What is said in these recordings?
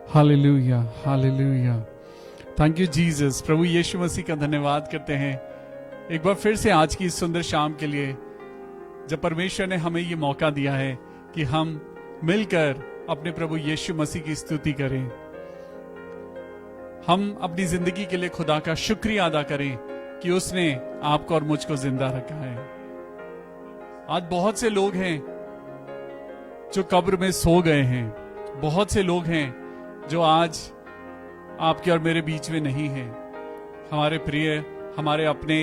Hallelujah, hallelujah. Thank you Jesus. प्रभु यीशु मसीह का धन्यवाद करते हैं एक बार फिर से आज की इस सुंदर शाम के लिए, जब परमेश्वर ने हमें ये मौका दिया है कि हम मिलकर अपने प्रभु यीशु मसीह की स्तुति करें। हम अपनी जिंदगी के लिए खुदा का शुक्रिया अदा करें कि उसने आपको और मुझको जिंदा रखा है। आज बहुत से लोग हैं जो कब्र में सो गए हैं, बहुत से लोग हैं जो आज आपके और मेरे बीच में नहीं है। हमारे प्रिय, हमारे अपने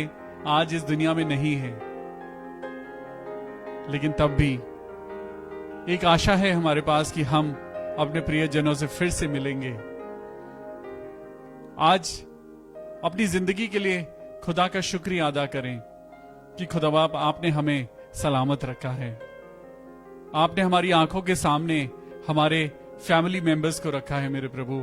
आज इस दुनिया में नहीं है, लेकिन तब भी एक आशा है हमारे पास कि हम अपने प्रियजनों से फिर से मिलेंगे। आज अपनी जिंदगी के लिए खुदा का शुक्रिया अदा करें कि खुदा बाप आपने हमें सलामत रखा है। आपने हमारी आंखों के सामने हमारे फैमिली मेंबर्स को रखा है। मेरे प्रभु,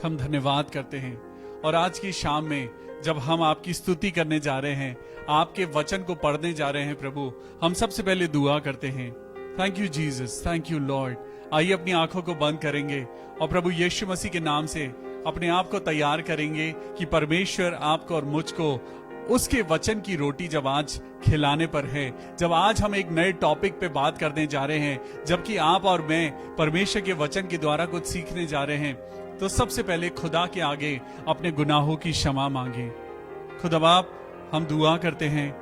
हम धन्यवाद करते हैं। और आज की शाम में जब हम आपकी स्तुति करने जा रहे हैं, आपके वचन को पढ़ने जा रहे हैं प्रभु, हम सबसे पहले दुआ करते हैं। Thank you Jesus, thank you Lord. आइए अपनी आंखों को बंद करेंगे और प्रभु यीशु मसीह के नाम से अपने आप को तैयार करेंगे कि परमेश्वर आपको और मुझको उसके वचन की रोटी जब आज खिलाने पर है, जब आज हम एक नए टॉपिक पे बात करने जा रहे हैं, जबकि आप और मैं परमेश्वर के वचन के द्वारा कुछ सीखने जा रहे हैं, तो सबसे पहले खुदा के आगे अपने गुनाहों की क्षमा मांगे। खुदा बाप, हम दुआ करते हैं,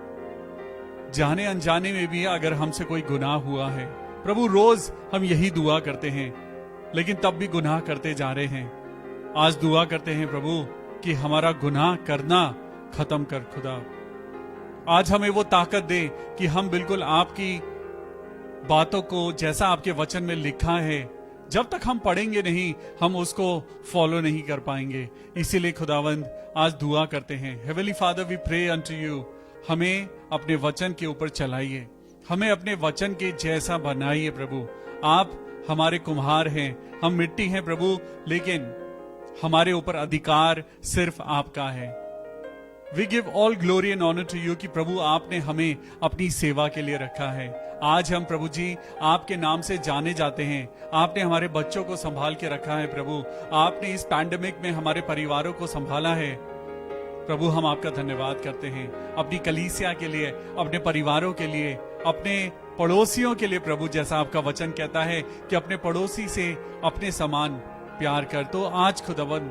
जाने अनजाने में भी अगर हमसे कोई गुनाह हुआ है प्रभु, रोज हम यही दुआ करते हैं, लेकिन तब भी गुनाह करते जा रहे हैं। आज दुआ करते हैं प्रभु कि हमारा गुनाह करना खत्म कर। खुदा, आज हमें वो ताकत दे कि हम बिल्कुल आपकी बातों को, जैसा आपके वचन में लिखा है, जब तक हम पढ़ेंगे नहीं हम उसको फॉलो नहीं कर पाएंगे। इसीलिए खुदावंद आज दुआ करते हैं। Heavenly father, we pray unto you, हमें अपने वचन के ऊपर चलाइए, हमें अपने वचन के जैसा बनाइए प्रभु। आप हमारे कुम्हार हैं, हम मिट्टी हैं प्रभु, लेकिन हमारे ऊपर अधिकार सिर्फ आपका है। We give all glory and honour to you कि प्रभु आपने हमें अपनी सेवा के लिए रखा है। आज हम प्रभु जी आपके नाम से जाने जाते हैं। आपने हमारे बच्चों को संभाल के रखा है प्रभु, आपने इस पैंडेमिक में हमारे परिवारों को संभाला है प्रभु। हम आपका धन्यवाद करते हैं अपनी कलीसिया के लिए, अपने परिवारों के लिए, अपने पड़ोसियों के लिए प्रभु। जैसा आपका वचन कहता है कि अपने पड़ोसी से अपने समान प्यार कर। तो आज खुदावन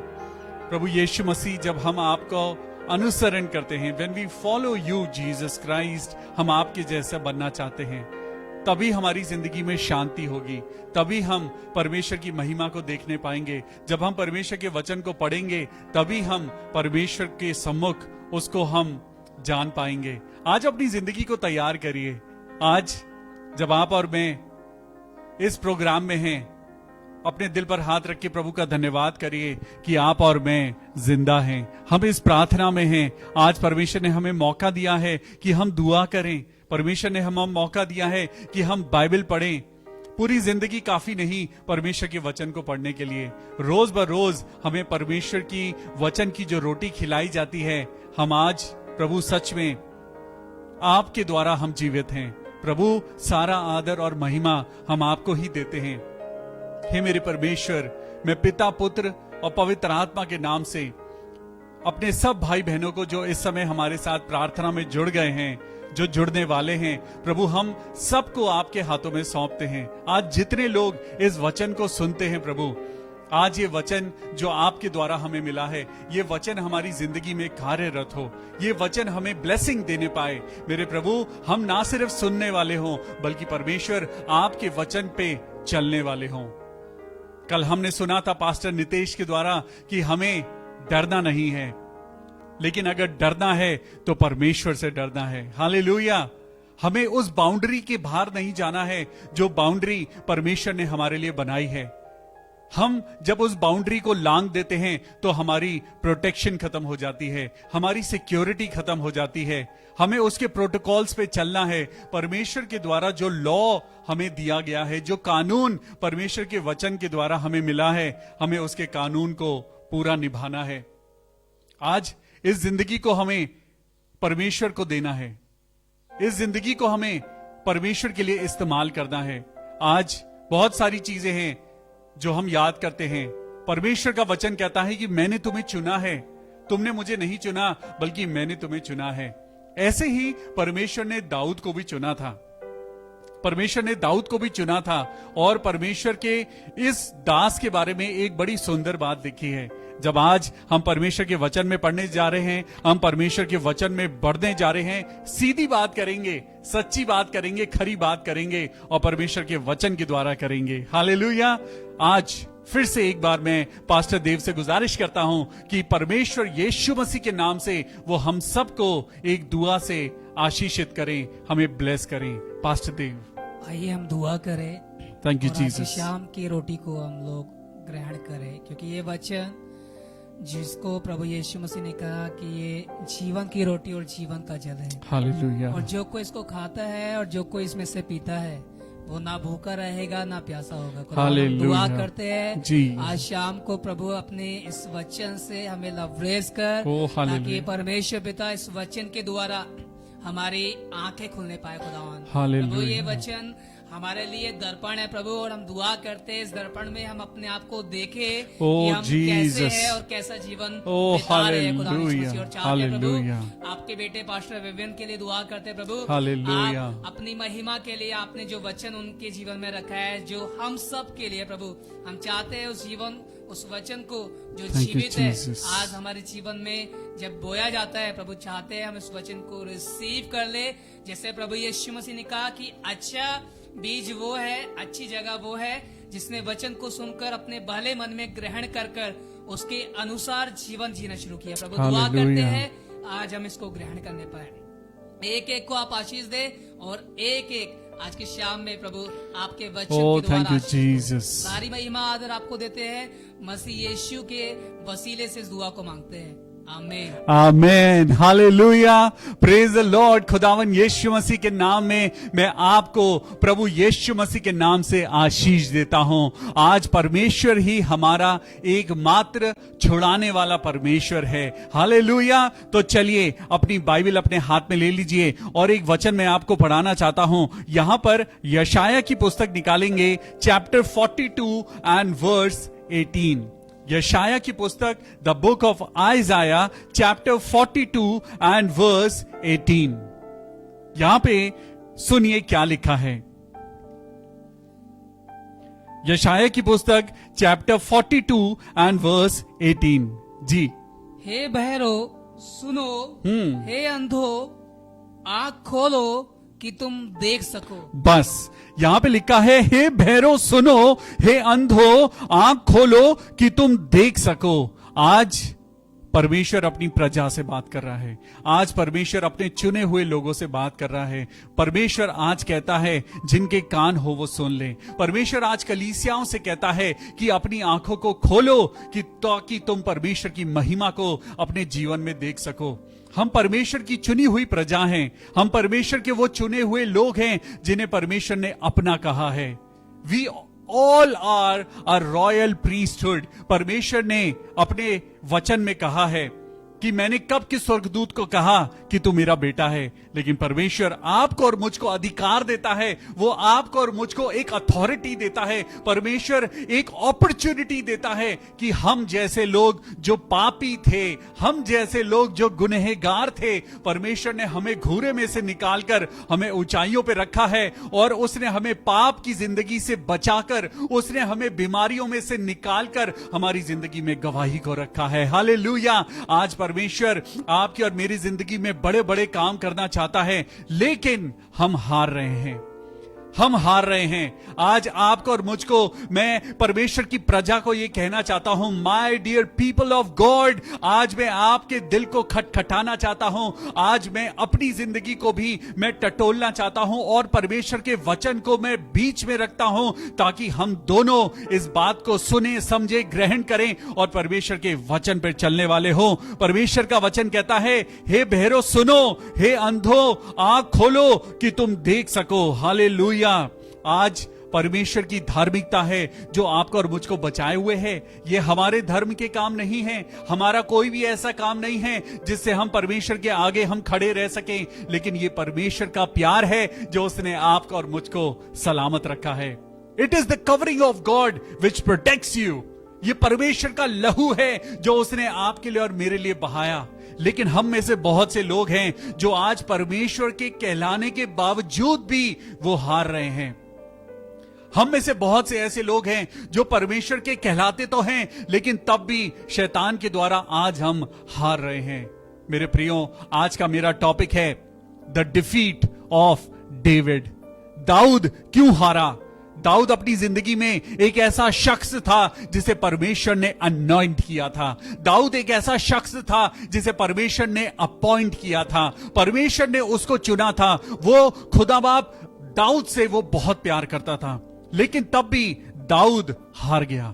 प्रभु यीशु मसीह, जब हम आपको अनुसरण करते हैं, when we follow you Jesus Christ, हम आपके जैसा बनना चाहते हैं, तभी हमारी जिंदगी में शांति होगी, तभी हम परमेश्वर की महिमा को देखने पाएंगे। जब हम परमेश्वर के वचन को पढ़ेंगे तभी हम परमेश्वर के सम्मुख उसको हम जान पाएंगे। आज अपनी जिंदगी को तैयार करिए। आज जब आप और मैं इस प्रोग्राम में हैं, अपने दिल पर हाथ रख के प्रभु का धन्यवाद करिए कि आप और मैं जिंदा हैं, हम इस प्रार्थना में हैं। आज परमेश्वर ने हमें मौका दिया है कि हम दुआ करें, परमेश्वर ने हमें मौका दिया है कि हम बाइबल पढ़ें। पूरी जिंदगी काफी नहीं परमेश्वर के वचन को पढ़ने के लिए, रोज ब रोज हमें परमेश्वर की वचन की जो रोटी खिलाई जाती है, हम आज प्रभु सच में आपके द्वारा हम जीवित हैं प्रभु। सारा आदर और महिमा हम आपको ही देते हैं। हे मेरे परमेश्वर, मैं पिता, पुत्र और पवित्र आत्मा के नाम से अपने सब भाई बहनों को जो इस समय हमारे साथ प्रार्थना में जुड़ गए हैं, जो जुड़ने वाले हैं प्रभु, हम सबको आपके हाथों में सौंपते हैं। आज जितने लोग इस वचन को सुनते हैं प्रभु, आज ये वचन जो आपके द्वारा हमें मिला है, ये वचन हमारी जिंदगी में कार्यरत हो, ये वचन हमें ब्लेसिंग देने पाए। मेरे प्रभु, हम ना सिर्फ सुनने वाले हों, बल्कि परमेश्वर आपके वचन पे चलने वाले हों। कल हमने सुना था पास्टर नितेश के द्वारा कि हमें डरना नहीं है, लेकिन अगर डरना है तो परमेश्वर से डरना है। हालेलुया। हमें उस बाउंड्री के बाहर नहीं जाना है जो बाउंड्री परमेश्वर ने हमारे लिए बनाई है। हम जब उस बाउंड्री को लांघ देते हैं तो हमारी प्रोटेक्शन खत्म हो जाती है, हमारी सिक्योरिटी खत्म हो जाती है। हमें उसके प्रोटोकॉल्स पे चलना है। परमेश्वर के द्वारा जो लॉ हमें दिया गया है, जो कानून परमेश्वर के वचन के द्वारा हमें मिला है, हमें उसके कानून को पूरा निभाना है। आज इस जिंदगी को हमें परमेश्वर को देना है, इस जिंदगी को हमें परमेश्वर के लिए इस्तेमाल करना है। आज बहुत सारी चीजें हैं जो हम याद करते हैं। परमेश्वर का वचन कहता है कि मैंने तुम्हें चुना है, तुमने मुझे नहीं चुना बल्कि मैंने तुम्हें चुना है। ऐसे ही परमेश्वर ने दाऊद को भी चुना था, परमेश्वर ने दाऊद को भी चुना था। और परमेश्वर के इस दास के बारे में एक बड़ी सुंदर बात लिखी है। जब आज हम परमेश्वर के वचन में पढ़ने जा रहे हैं, हम परमेश्वर के वचन में बढ़ने जा रहे हैं, सीधी बात करेंगे, सच्ची बात करेंगे, खरी बात करेंगे और परमेश्वर के वचन के द्वारा करेंगे। हालेलुया। आज फिर से एक बार मैं पास्टर देव से गुजारिश करता हूं कि परमेश्वर यीशु मसीह के नाम से वो हम सबको एक दुआ से आशीषित करें, हमें ब्लेस करें। पास्टर देव आइए हम दुआ करें। थैंक यू और आज की जीसस। शाम की रोटी को हम लोग ग्रहण करें, क्योंकि ये वचन जिसको प्रभु यीशु मसीह ने कहा कि ये जीवन की रोटी और जीवन का जल है, हालेलुया। और जो कोई इसको खाता है और जो कोई इसमें से पीता है वो ना भूखा रहेगा ना प्यासा होगा। खुदा, हम हालेलुया। दुआ करते हैं जी। आज शाम को प्रभु अपने इस वचन से हमें लवरेज कर, ओ, हालेलुया। ताकि परमेश्वर पिता इस वचन के द्वारा हमारी आंखें खुलने पाए। खुदावन, हालेलुया। प्रभु ये वचन हमारे लिए दर्पण है प्रभु, और हम दुआ करते हैं इस दर्पण में हम अपने आप को देखें कि हम कैसे जीसस। हैं और कैसा जीवन ओ, बिता रहे हैं। खुदा हालेलुया। यीशु मसीह, और चाहते हैं हालेलुया। प्रभु आपके बेटे पास्टर विवियन के लिए दुआ करते हैं प्रभु। हालेलुया। आप अपनी महिमा के लिए आपने जो वचन उनके जीवन में रखा है, जो हम सब के लिए प्रभु, हम चाहते हैं उस जीवन, उस वचन को जो Thank you, जीवित है Jesus. आज हमारे जीवन में जब बोया जाता है प्रभु, चाहते हैं हम इस वचन को रिसीव कर ले। जैसे प्रभु यीशु मसीह ने कहा कि अच्छा बीज वो है, अच्छी जगह वो है जिसने वचन को सुनकर अपने भले मन में ग्रहण कर कर उसके अनुसार जीवन जीना शुरू किया। प्रभु दुआ करते हालेलुया। हैं आज हम इसको ग्रहण करने पाए। एक एक को आप आशीष दे, और एक एक आज की शाम में प्रभु आपके वचन ओ, के द्वारा thank you Ashish they. Jesus. सारी महिमा आदर आपको देते हैं, मसीह यीशु के वसीले से इस दुआ को मांगते हैं, आमीन। आमेन। हालेलुया। Praise the Lord. खुदावन यीशु मसीह के नाम में मैं आपको प्रभु यीशु मसीह के नाम से आशीष देता हूं। आज परमेश्वर ही हमारा एकमात्र छुड़ाने वाला परमेश्वर है। हालेलुया। तो चलिए अपनी बाइबल अपने हाथ में ले लीजिए और एक वचन मैं आपको पढ़ाना चाहता हूं। यहां पर यशाया की पुस्तक निकालेंगे, चैप्टर 42 एंड वर्स 18। यशाया की पुस्तक the book of Isaiah chapter 42 and verse 18। यहां पे सुनिए क्या लिखा है। यशाया की पुस्तक चैप्टर 42 एंड वर्स 18 जी। हे बहरो सुनो, हे अंधो आंख खोलो कि तुम देख सको। बस यहां पे लिखा है, हे भैरो सुनो, हे अंधो आंख खोलो कि तुम देख सको। आज परमेश्वर अपनी प्रजा से बात कर रहा है। आज परमेश्वर अपने चुने हुए लोगों से बात कर रहा है। परमेश्वर आज कहता है जिनके कान हो वो सुन ले। परमेश्वर आज कलीसियाओं से कहता है कि अपनी आंखों को खोलो कि ताकि तुम परमेश्वर की महिमा को अपने जीवन में देख सको। हम परमेश्वर की चुनी हुई प्रजा हैं। हम परमेश्वर के वो चुने हुए लोग हैं जिन्हें परमेश्वर ने अपना कहा है। We all are a royal priesthood. परमेश्वर ने अपने वचन में कहा है कि मैंने कब किस स्वर्गदूत को कहा कि तू मेरा बेटा है, लेकिन परमेश्वर आपको और मुझको अधिकार देता है। वो आपको और मुझको एक अथॉरिटी देता है। परमेश्वर एक अपॉर्चुनिटी देता है कि हम जैसे लोग जो पापी थे, हम जैसे लोग जो गुनहगार थे, परमेश्वर ने हमें घूरे में से निकालकर हमें ऊंचाइयों पे रखा है और उसने हमें पाप की जिंदगी से बचाकर, उसने हमें बीमारियों में से निकालकर हमारी जिंदगी में गवाही को रखा है। हालेलुया। आज परमेश्वर आपकी और मेरी जिंदगी में बड़े बड़े काम करना चाहता है, लेकिन हम हार रहे हैं। हम हार रहे हैं। आज आपको और मुझको मैं परमेश्वर की प्रजा को यह कहना चाहता हूं, my dear people of God, आज मैं आपके दिल को खटखटाना चाहता हूं। आज मैं अपनी जिंदगी को भी मैं टटोलना चाहता हूं और परमेश्वर के वचन को मैं बीच में रखता हूं, ताकि हम दोनों इस बात को सुने, समझे, ग्रहण करें और परमेश्वर के वचन पर चलने वाले हो। परमेश्वर का वचन कहता है, हे बहरो सुनो, हे अंधो आंख खोलो कि तुम देख सको। हालेलुया। आज परमेश्वर की धार्मिकता है जो आपको और मुझको बचाए हुए है। ये हमारे धर्म के काम नहीं है, हमारा कोई भी ऐसा काम नहीं है जिससे हम परमेश्वर के आगे हम खड़े रह सकें, लेकिन ये परमेश्वर का प्यार है जो उसने आपको और मुझको सलामत रखा है। It is the covering of God which protects you. ये परमेश्वर का लहू है जो उसने आपके लिए और मेरे लिए बहाया। लेकिन हम में से बहुत से लोग हैं जो आज परमेश्वर के कहलाने के बावजूद भी वो हार रहे हैं। हम में से बहुत से ऐसे लोग हैं जो परमेश्वर के कहलाते तो हैं, लेकिन तब भी शैतान के द्वारा आज हम हार रहे हैं। मेरे प्रियो, आज का मेरा टॉपिक है द डिफीट ऑफ डेविड। दाऊद क्यों हारा? दाऊद अपनी जिंदगी में एक ऐसा शख्स था जिसे परमेश्वर ने अनॉइंट किया था। दाऊद एक ऐसा शख्स था जिसे परमेश्वर ने अपॉइंट किया था। परमेश्वर ने उसको चुना था। वो खुदा बाप दाऊद से वो बहुत प्यार करता था, लेकिन तब भी दाऊद हार गया।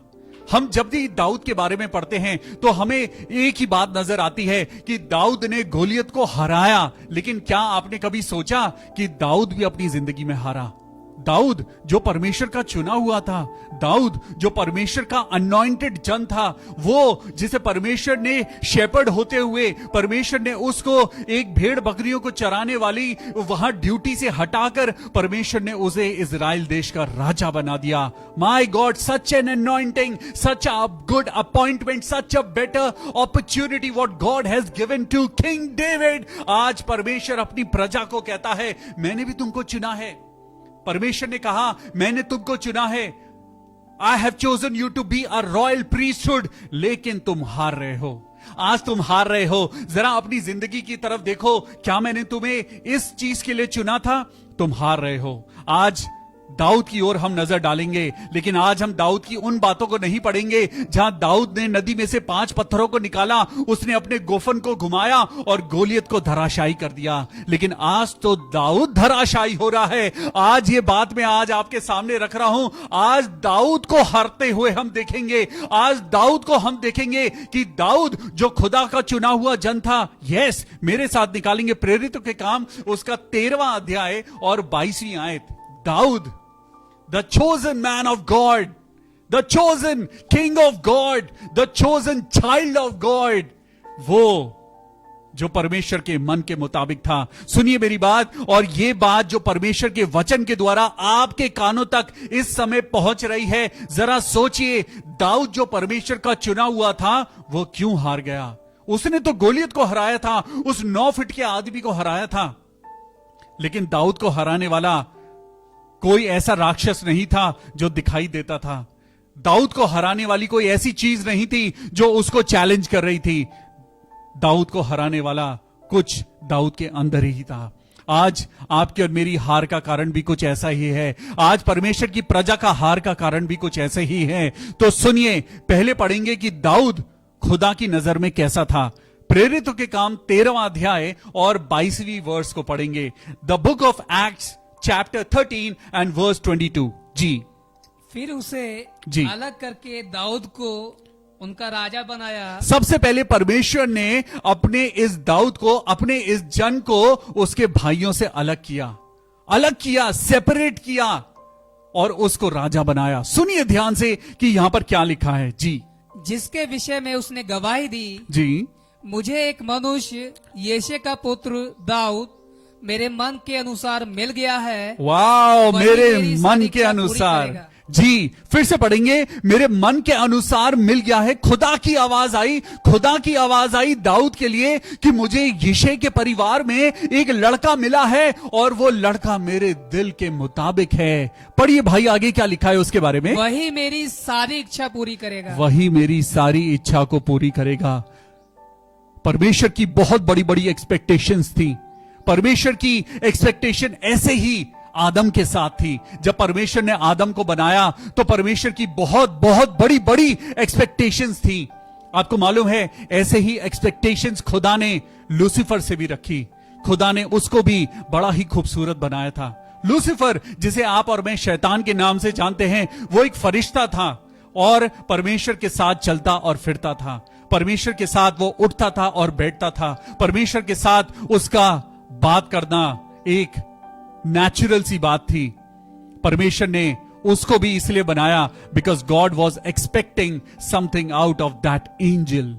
हम जब भी दाऊद के बारे में पढ़ते हैं तो हमें एक ही बात नजर आती है कि दाऊद ने गोलियत को हराया। लेकिन क्या आपने कभी सोचा कि दाऊद भी अपनी जिंदगी में हारा? दाऊद जो परमेश्वर का चुना हुआ था, दाऊद जो परमेश्वर का अनॉइंटेड जन था, वो जिसे परमेश्वर ने शेपर्ड होते हुए परमेश्वर ने उसको एक भेड़ बकरियों को चराने वाली वहां ड्यूटी से हटाकर परमेश्वर ने उसे इजराइल देश का राजा बना दिया। My God, such an anointing, such a good appointment, such a better opportunity what God has given to king David. आज परमेश्वर अपनी प्रजा को कहता है, मैंने भी तुमको चुना है। परमेश्वर ने कहा, मैंने तुमको चुना है। I have chosen you to be a royal priesthood. लेकिन तुम हार रहे हो। आज तुम हार रहे हो। जरा अपनी जिंदगी की तरफ देखो, क्या मैंने तुम्हें इस चीज के लिए चुना था? तुम हार रहे हो। आज दाऊद की ओर हम नजर डालेंगे, लेकिन आज हम दाऊद की उन बातों को नहीं पढ़ेंगे जहां दाऊद ने नदी में से 5 पत्थरों को निकाला, उसने अपने गोफन को घुमाया और गोलियत को धराशायी कर दिया। लेकिन आज तो दाऊद धराशायी हो रहा है। आज ये बात मैं आज आपके सामने रख रहा हूं। आज दाऊद को हारते हुए हम देखेंगे। आज दाऊद को हम देखेंगे कि दाऊद जो खुदा का चुना हुआ जन था। यस, मेरे साथ निकालेंगे प्रेरितों के काम उसका 13वां अध्याय और 22वीं आयत। Dawood, the chosen man of God, the chosen king of God, the chosen child of God, वो जो परमेश्वर के मन के मुताबिक था। सुनिए मेरी बात, और ये बात जो परमेश्वर के वचन के द्वारा आपके कानों तक इस समय पहुंच रही है। जरा सोचिए, दाऊद जो परमेश्वर का चुना हुआ था, वो क्यों हार गया? उसने तो गोलियत को हराया था, उस 9 फीट के आदमी को हराया था। लेकिन दाऊद को हराने वाला कोई ऐसा राक्षस नहीं था जो दिखाई देता था। दाऊद को हराने वाली कोई ऐसी चीज नहीं थी जो उसको चैलेंज कर रही थी। दाऊद को हराने वाला कुछ दाऊद के अंदर ही था। आज आपकी और मेरी हार का कारण भी कुछ ऐसा ही है। आज परमेश्वर की प्रजा का हार का कारण भी कुछ ऐसे ही है। तो सुनिए, पहले पढ़ेंगे कि दाऊद खुदा की नजर में कैसा था। प्रेरितों के काम 13वां अध्याय और 22वीं वर्स को पढ़ेंगे। The book of Acts chapter 13 and verse 22। जी, फिर उसे जी अलग करके दाऊद को उनका राजा बनाया। सबसे पहले परमेश्वर ने अपने इस दाऊद को, अपने इस जन को उसके भाइयों से अलग किया, सेपरेट किया और उसको राजा बनाया। सुनिए ध्यान से कि यहां पर क्या लिखा है। जी, जिसके विषय में उसने गवाही दी, जी, मुझे एक मनुष्य यिशै का पुत्र दाऊद मेरे मन के अनुसार मिल गया है। वाओ, वही मेरे मेरी मन सारी के इच्छा पूरी अनुसार। करेगा। जी, फिर से पढ़ेंगे। मेरे मन के अनुसार मिल गया है। खुदा की आवाज आई दाऊद के लिए कि मुझे यिशै के परिवार में एक लड़का मिला है और वो लड़का मेरे दिल के मुताबिक है। पढ़िए भाई, आगे क्या लिखा है उसके बारे में। वही मेरी सारी इच्छा पूरी करेगा। वही मेरी सारी इच्छा को पूरी करेगा। परमेश्वर की बहुत बड़ी बड़ी एक्सपेक्टेशंस थी। परमेश्वर की एक्सपेक्टेशन ऐसे ही आदम के साथ थी। जब परमेश्वर ने आदम को बनाया तो परमेश्वर की बहुत बहुत बड़ी बड़ी एक्सपेक्टेशंस थी। आपको मालूम है, ऐसे ही एक्सपेक्टेशंस खुदा ने लूसीफर से भी रखी। खुदा ने उसको भी बड़ा ही खूबसूरत बनाया था। लूसीफर, जिसे आप और मैं शैतान के नाम से जानते हैं, वो एक फरिश्ता था और परमेश्वर के साथ चलता और फिरता था। परमेश्वर के साथ वो उठता था और बैठता था। परमेश्वर के साथ उसका बात करना एक नेचुरल सी बात थी। परमेश्वर ने उसको भी इसलिए बनाया because God was expecting something out of that angel.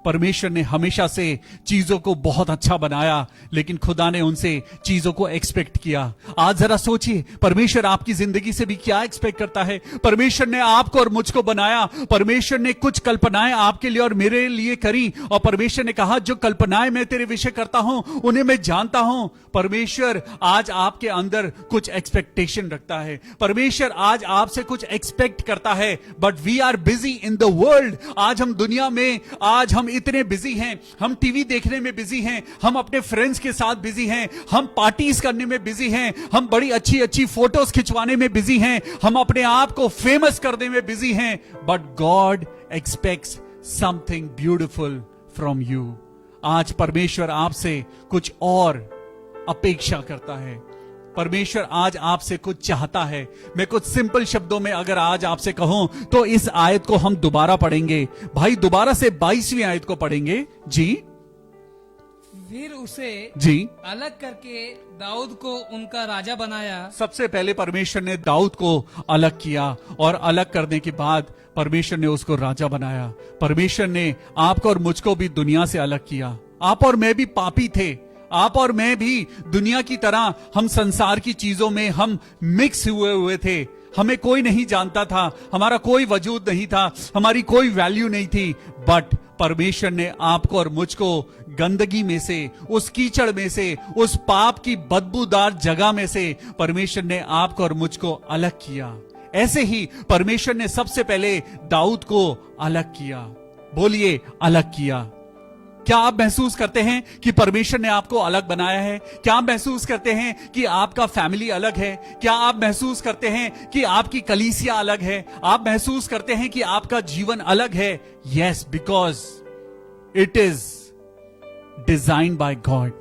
परमेश्वर ने हमेशा से चीजों को बहुत अच्छा बनाया, लेकिन खुदा ने उनसे चीजों को एक्सपेक्ट किया। आज जरा सोचिए, परमेश्वर आपकी जिंदगी से भी क्या एक्सपेक्ट करता है। परमेश्वर ने आपको और मुझको बनाया, परमेश्वर ने कुछ कल्पनाएं आपके लिए और मेरे लिए करी, और परमेश्वर ने कहा जो कल्पनाएं मैं तेरे विषय करता हूं उन्हें मैं जानता हूं। परमेश्वर आज आपके अंदर कुछ एक्सपेक्टेशन रखता है, परमेश्वर आज आपसे कुछ एक्सपेक्ट करता है। But we are busy in the world. आज हम दुनिया में, आज हम इतने बिजी हैं, हम टीवी देखने में बिजी हैं, हम अपने फ्रेंड्स के साथ बिजी हैं, हम पार्टीज करने में बिजी हैं, हम बड़ी अच्छी अच्छी फोटोज खिंचवाने में बिजी हैं, हम अपने आप को फेमस करने में बिजी हैं। But God aspects something beautiful from you. आज परमेश्वर आपसे कुछ और अपेक्षा करता है, परमेश्वर आज आपसे कुछ चाहता है। मैं कुछ सिंपल शब्दों में अगर आज आपसे कहूं तो इस आयत को हम दोबारा पढ़ेंगे भाई, दोबारा से 22वीं आयत को पढ़ेंगे जी। फिर उसे जी अलग करके दाऊद को उनका राजा बनाया। सबसे पहले परमेश्वर ने दाऊद को अलग किया, और अलग करने के बाद परमेश्वर ने उसको राजा बनाया। परमेश्वर ने आपको और मुझको भी दुनिया से अलग किया। आप और मैं भी पापी थे, आप और मैं भी दुनिया की तरह हम संसार की चीजों में हम मिक्स हुए थे। हमें कोई नहीं जानता था, हमारा कोई वजूद नहीं था, हमारी कोई वैल्यू नहीं थी। बट परमेश्वर ने आपको और मुझको गंदगी में से, उस कीचड़ में से, उस पाप की बदबूदार जगह में से परमेश्वर ने आपको और मुझको अलग किया। ऐसे ही परमेश्वर ने सबसे पहले दाऊद को अलग किया। बोलिए, अलग किया। क्या आप महसूस करते हैं कि परमेश्वर ने आपको अलग बनाया है? क्या आप महसूस करते हैं कि आपका फैमिली अलग है? क्या आप महसूस करते हैं कि आपकी कलीसिया अलग है? आप महसूस करते हैं कि आपका जीवन अलग है? Yes, because it is design by God.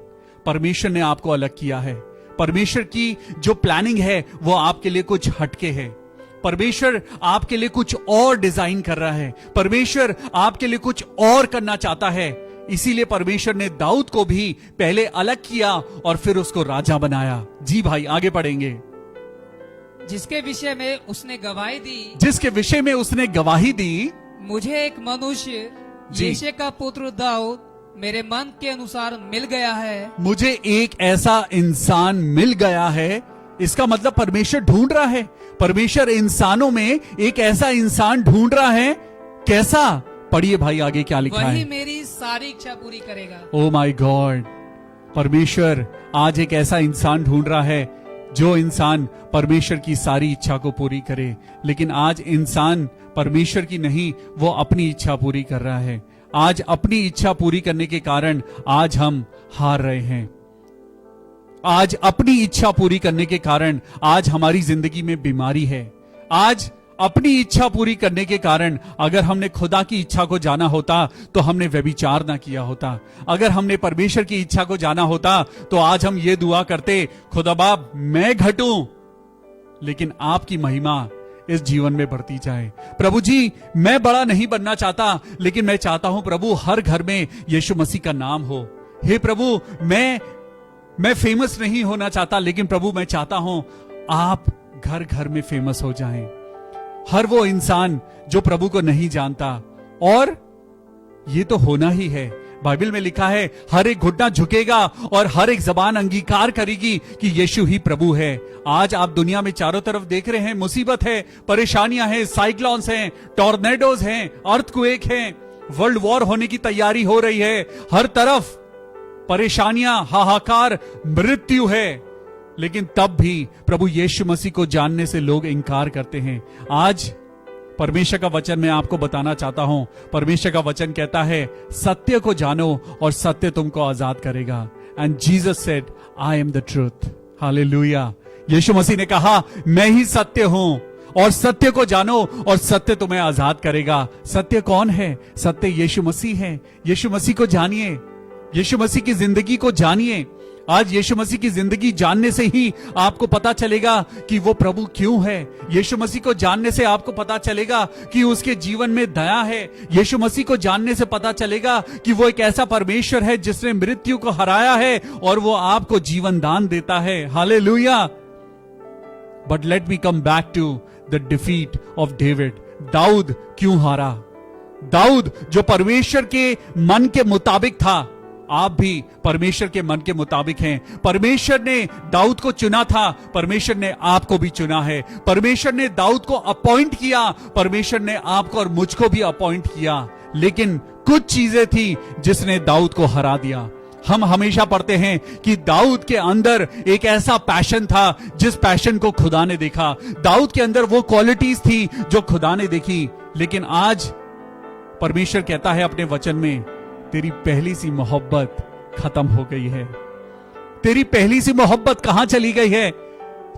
परमेश्वर ने आपको अलग किया है। परमेश्वर की जो प्लानिंग है वो आपके लिए कुछ हटके है। परमेश्वर आपके लिए कुछ और डिजाइन कर रहा है। परमेश्वर आपके लिए कुछ और करना चाहता है। इसीलिए परमेश्वर ने दाऊद को भी पहले अलग किया और फिर उसको राजा बनाया। जी भाई, आगे पढ़ेंगे। जिसके विषय में उसने गवाही दी, जिसके विषय में उसने गवाही दी, मुझे एक मनुष्य यिशै का पुत्र दाऊद मेरे मन के अनुसार मिल गया है। मुझे एक ऐसा इंसान मिल गया है। इसका मतलब परमेश्वर ढूंढ रहा है। परमेश्वर इंसानों में एक ऐसा इंसान ढूंढ रहा है। कैसा? पढ़िए भाई, आगे क्या लिखा है। वही मेरी सारी इच्छा पूरी करेगा। ओ माय गॉड, परमेश्वर आज एक ऐसा इंसान ढूंढ रहा है जो इंसान परमेश्वर की सारी इच्छा को पूरी करे। लेकिन आज इंसान परमेश्वर की नहीं, वो अपनी इच्छा पूरी कर रहा है। आज अपनी इच्छा पूरी करने के कारण आज हम हार रहे हैं। आज अपनी इच्छा पूरी करने के कारण आज हमारी जिंदगी में बीमारी है। आज अपनी इच्छा पूरी करने के कारण अगर हमने खुदा की इच्छा को जाना होता तो हमने व्यभिचार ना किया होता। अगर हमने परमेश्वर की इच्छा को जाना होता तो आज हम ये दुआ करते, खुदा बाप मैं घटूं लेकिन आपकी महिमा इस जीवन में बढ़ती जाए। प्रभु जी, मैं बड़ा नहीं बनना चाहता, लेकिन मैं चाहता हूं प्रभु हर घर में यीशु मसीह का नाम हो। हे प्रभु, मैं फेमस नहीं होना चाहता, लेकिन प्रभु मैं चाहता हूं आप घर घर में फेमस हो जाएं। हर वो इंसान जो प्रभु को नहीं जानता, और ये तो होना ही है। बाइबल में लिखा है हर एक घुटना झुकेगा और हर एक जबान अंगीकार करेगी कि यीशु ही प्रभु है। आज आप दुनिया में चारों तरफ देख रहे हैं, मुसीबत है, परेशानियां हैं, साइक्लोन्स हैं, टॉर्नेडोज हैं, अर्थक्वेक हैं, वर्ल्ड वॉर होने की तैयारी हो रही है। हर तरफ परेशानियां, हाहाकार, मृत्यु है। लेकिन तब भी प्रभु यीशु मसीह को जानने से लोग इनकार करते हैं। आज परमेश्वर का वचन मैं आपको बताना चाहता हूं। परमेश्वर का वचन कहता है सत्य को जानो और सत्य तुमको आजाद करेगा। And Jesus said, I am the truth. Hallelujah. Yeshu Masih ने कहा मैं ही सत्य हूं, और सत्य को जानो और सत्य तुम्हें आजाद करेगा। सत्य कौन है? सत्य यीशु मसीह है। यीशु मसीह को जानिए, यीशु मसीह की जिंदगी को जानिए। आज यीशु मसीह की जिंदगी जानने से ही आपको पता चलेगा कि वो प्रभु क्यों है। यीशु मसीह को जानने से आपको पता चलेगा कि उसके जीवन में दया है। यीशु मसीह को जानने से पता चलेगा कि वो एक ऐसा परमेश्वर है जिसने मृत्यु को हराया है और वो आपको जीवन दान देता है। Hallelujah. But let me come back to the defeat of David. दाऊद क्यों हारा? दाऊद जो परमेश्वर के मन के मुताबिक था, आप भी परमेश्वर के मन के मुताबिक हैं। परमेश्वर ने दाऊद को चुना था, परमेश्वर ने आपको भी चुना है। परमेश्वर ने दाऊद को अपॉइंट किया, परमेश्वर ने आपको और मुझको भी अपॉइंट किया। लेकिन कुछ चीजें थी जिसने दाऊद को हरा दिया। हम हमेशा पढ़ते हैं कि दाऊद के अंदर एक ऐसा पैशन था जिस पैशन को खुदा ने देखा। दाऊद के अंदर वो क्वालिटीज थी जो खुदा ने देखी। लेकिन आज परमेश्वर कहता है अपने वचन में, तेरी पहली सी मोहब्बत खत्म हो गई है। तेरी पहली सी मोहब्बत कहां चली गई है?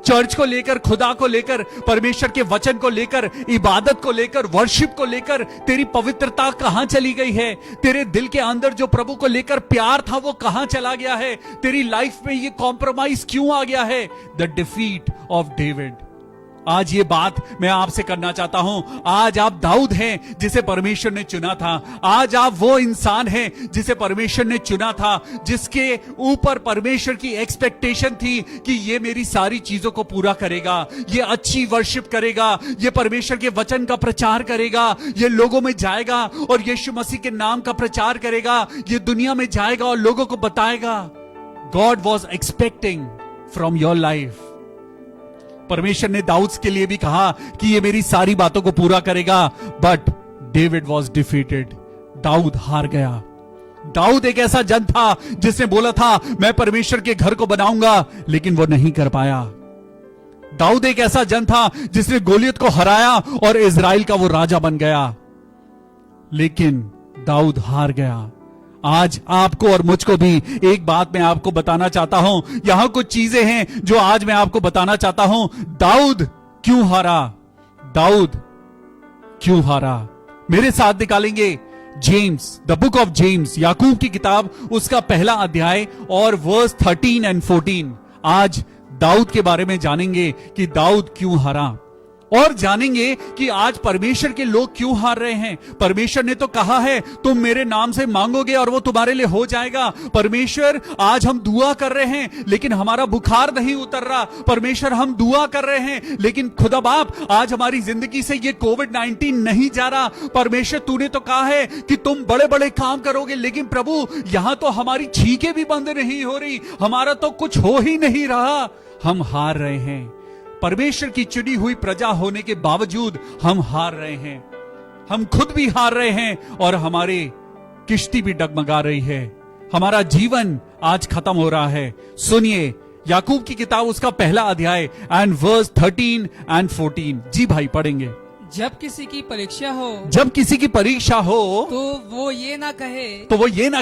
चर्च को लेकर, खुदा को लेकर, परमेश्वर के वचन को लेकर, इबादत को लेकर, वर्शिप को लेकर तेरी पवित्रता कहां चली गई है? तेरे दिल के अंदर जो प्रभु को लेकर प्यार था वो कहां चला गया है? तेरी लाइफ में ये कॉम्प्रोमाइज क्यों आ गया है? The defeat of David. आज ये बात मैं आपसे करना चाहता हूं। आज आप दाऊद हैं जिसे परमेश्वर ने चुना था। आज आप वो इंसान हैं जिसे परमेश्वर ने चुना था, जिसके ऊपर परमेश्वर की एक्सपेक्टेशन थी कि ये मेरी सारी चीजों को पूरा करेगा, ये अच्छी वर्शिप करेगा, ये परमेश्वर के वचन का प्रचार करेगा, ये लोगों में जाएगा और यीशु मसीह के नाम का प्रचार करेगा, ये दुनिया में जाएगा और लोगों को बताएगा। God was expecting from your life. परमेश्वर ने दाऊद के लिए भी कहा कि ये मेरी सारी बातों को पूरा करेगा, बट डेविड वॉज डिफीटेड। दाऊद हार गया। दाऊद एक ऐसा जन था जिसने बोला था मैं परमेश्वर के घर को बनाऊंगा, लेकिन वो नहीं कर पाया। दाऊद एक ऐसा जन था जिसने गोलियत को हराया और इजराइल का वो राजा बन गया, लेकिन दाऊद हार गया। आज आपको और मुझको भी एक बात मैं आपको बताना चाहता हूं। यहां कुछ चीजें हैं जो आज मैं आपको बताना चाहता हूं। दाऊद क्यों हारा? दाऊद क्यों हारा? मेरे साथ निकालेंगे James, the book of James, Yakub की किताब, उसका पहला अध्याय और वर्स 13 और 14। आज दाऊद के बारे में जानेंगे कि दाऊद क्यों हारा, और जानेंगे कि आज परमेश्वर के लोग क्यों हार रहे हैं। परमेश्वर ने तो कहा है तुम मेरे नाम से मांगोगे और वो तुम्हारे लिए हो जाएगा। परमेश्वर, आज हम दुआ कर रहे हैं लेकिन हमारा बुखार नहीं उतर रहा। परमेश्वर, हम दुआ कर रहे हैं लेकिन खुदा बाप आज हमारी जिंदगी से ये कोविड-19 नहीं जा रहा। परमेश्वर, तूने तो कहा है कि तुम बड़े बड़े काम करोगे, लेकिन प्रभु यहां तो हमारी छींकें भी बंद नहीं हो रही, हमारा तो कुछ हो ही नहीं रहा। हम हार रहे हैं। परमेश्वर की चुनी हुई प्रजा होने के बावजूद हम हार रहे हैं। हम खुद भी हार रहे हैं और हमारी किश्ती भी डगमगा रही है। हमारा जीवन आज खत्म हो रहा है। सुनिए याकूब की किताब, उसका पहला अध्याय एंड वर्स 13 और 14। जी भाई, पढ़ेंगे। जब किसी की परीक्षा हो, जब किसी की परीक्षा हो तो वो ये ना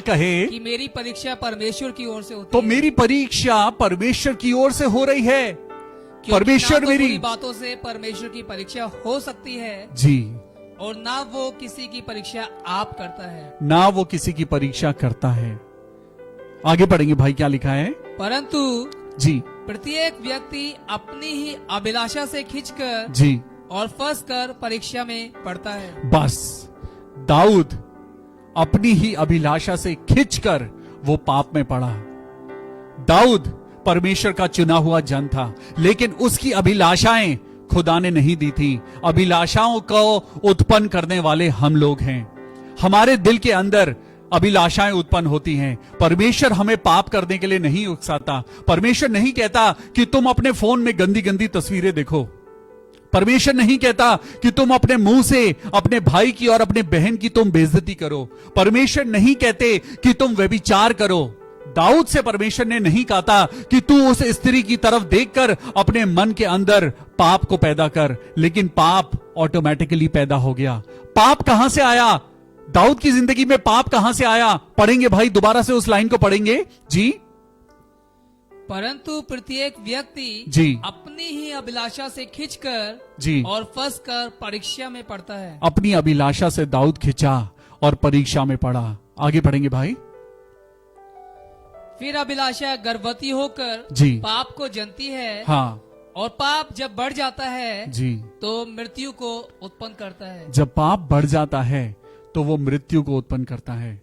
कहे कि मेरी परीक्षा परमेश्वर की ओर से होती तो है। मेरी परीक्षा परमेश्वर की ओर से हो रही है। परमेश्वर मेरी बुरी बातों से परमेश्वर की परीक्षा हो सकती है जी, और ना वो किसी की परीक्षा आप करता है, ना वो किसी की परीक्षा करता है। आगे पढ़ेंगे भाई, क्या लिखा है? परंतु जी, प्रत्येक व्यक्ति अपनी ही अभिलाषा से खींचकर जी, और फंस कर परीक्षा में पड़ता है। बस दाऊद अपनी ही अभिलाषा से खिंचकर वो पाप में पड़ा। दाऊद परमेश्वर का चुना हुआ जन था, लेकिन उसकी अभिलाषाएं खुदा ने नहीं दी थी। अभिलाषाओं को उत्पन्न करने वाले हम लोग हैं। हमारे दिल के अंदर अभिलाषाएं उत्पन्न होती हैं। परमेश्वर हमें पाप करने के लिए नहीं उकसाता। परमेश्वर नहीं कहता कि तुम अपने फोन में गंदी गंदी तस्वीरें देखो। परमेश्वर नहीं कहता कि तुम अपने मुंह से अपने भाई की और अपने बहन की तुम बेइज्जती करो। परमेश्वर नहीं कहते कि तुम व्यभिचार करो। दाऊद से परमेश्वर ने नहीं कहा कि तू उस स्त्री की तरफ देखकर अपने मन के अंदर पाप को पैदा कर, लेकिन पाप ऑटोमेटिकली पैदा हो गया। पाप कहां से आया? दाऊद की जिंदगी में पाप कहां से आया? पढ़ेंगे भाई, दोबारा से उस लाइन को पढ़ेंगे जी। परंतु प्रत्येक व्यक्ति जी अपनी ही अभिलाषा से खींचकर जी और फंस कर परीक्षा में पड़ता है। अपनी अभिलाषा से दाऊद खिंचा और परीक्षा में पड़ा। आगे पढ़ेंगे भाई। फिर अभिलाषा गर्भवती होकर जी पाप को जनती है, हाँ, और पाप जब बढ़ जाता है जी, तो मृत्यु को उत्पन्न करता है। जब पाप बढ़ जाता है तो वो मृत्यु को उत्पन्न करता है।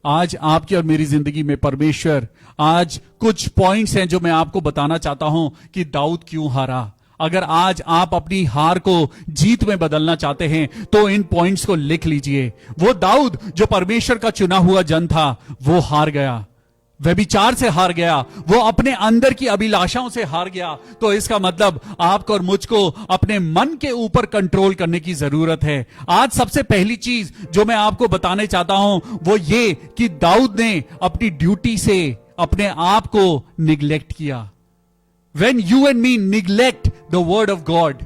आज आपकी और मेरी जिंदगी में परमेश्वर आज कुछ पॉइंट्स हैं जो मैं आपको बताना चाहता हूं कि दाऊद क्यों हारा। अगर आज आप अपनी हार को जीत में बदलना चाहते हैं तो इन पॉइंट्स को लिख लीजिए। वो दाऊद जो परमेश्वर का चुना हुआ जन था, वो हार गया, व्यभिचार से हार गया, वो अपने अंदर की अभिलाषाओं से हार गया। तो इसका मतलब आपको और मुझको अपने मन के ऊपर कंट्रोल करने की जरूरत है। आज सबसे पहली चीज जो मैं आपको बताने चाहता हूं वो ये कि दाऊद ने अपनी ड्यूटी से अपने आप को निग्लेक्ट किया। When you and me neglect the word of God,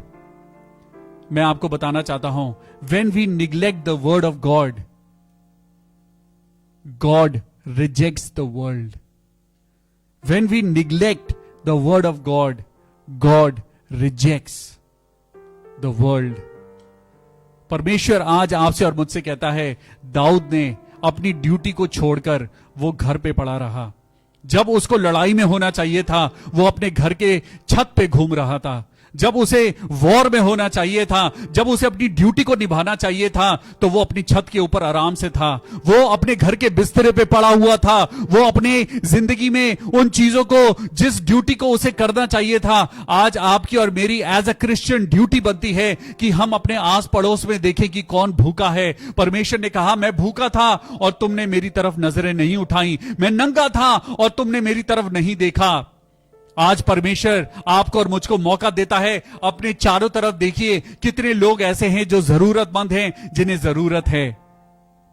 मैं आपको बताना चाहता हूं, when we neglect the word of God, God rejects the world. When we neglect the word of God, God rejects the world. परमेश्वर आज आपसे और मुझसे कहता है, दाऊद ने अपनी ड्यूटी को छोड़कर वो घर पे पड़ा रहा। जब उसको लड़ाई में होना चाहिए था वो अपने घर के छत पे घूम रहा था। जब उसे वॉर में होना चाहिए था, जब उसे अपनी ड्यूटी को निभाना चाहिए था, तो वो अपनी छत के ऊपर आराम से था। वो अपने घर के बिस्तरे पे पड़ा हुआ था। वो अपने जिंदगी में उन चीजों को, जिस ड्यूटी को उसे करना चाहिए था, आज आपकी और मेरी एज अ क्रिश्चियन ड्यूटी बनती है कि हम अपने आस पड़ोस में देखें कि कौन भूखा है। परमेश्वर ने कहा, मैं भूखा था और तुमने मेरी तरफ नजरें नहीं उठाई, मैं नंगा था और तुमने मेरी तरफ नहीं देखा। आज परमेश्वर आपको और मुझको मौका देता है, अपने चारों तरफ देखिए कितने लोग ऐसे हैं जो जरूरतमंद हैं, जिन्हें जरूरत है।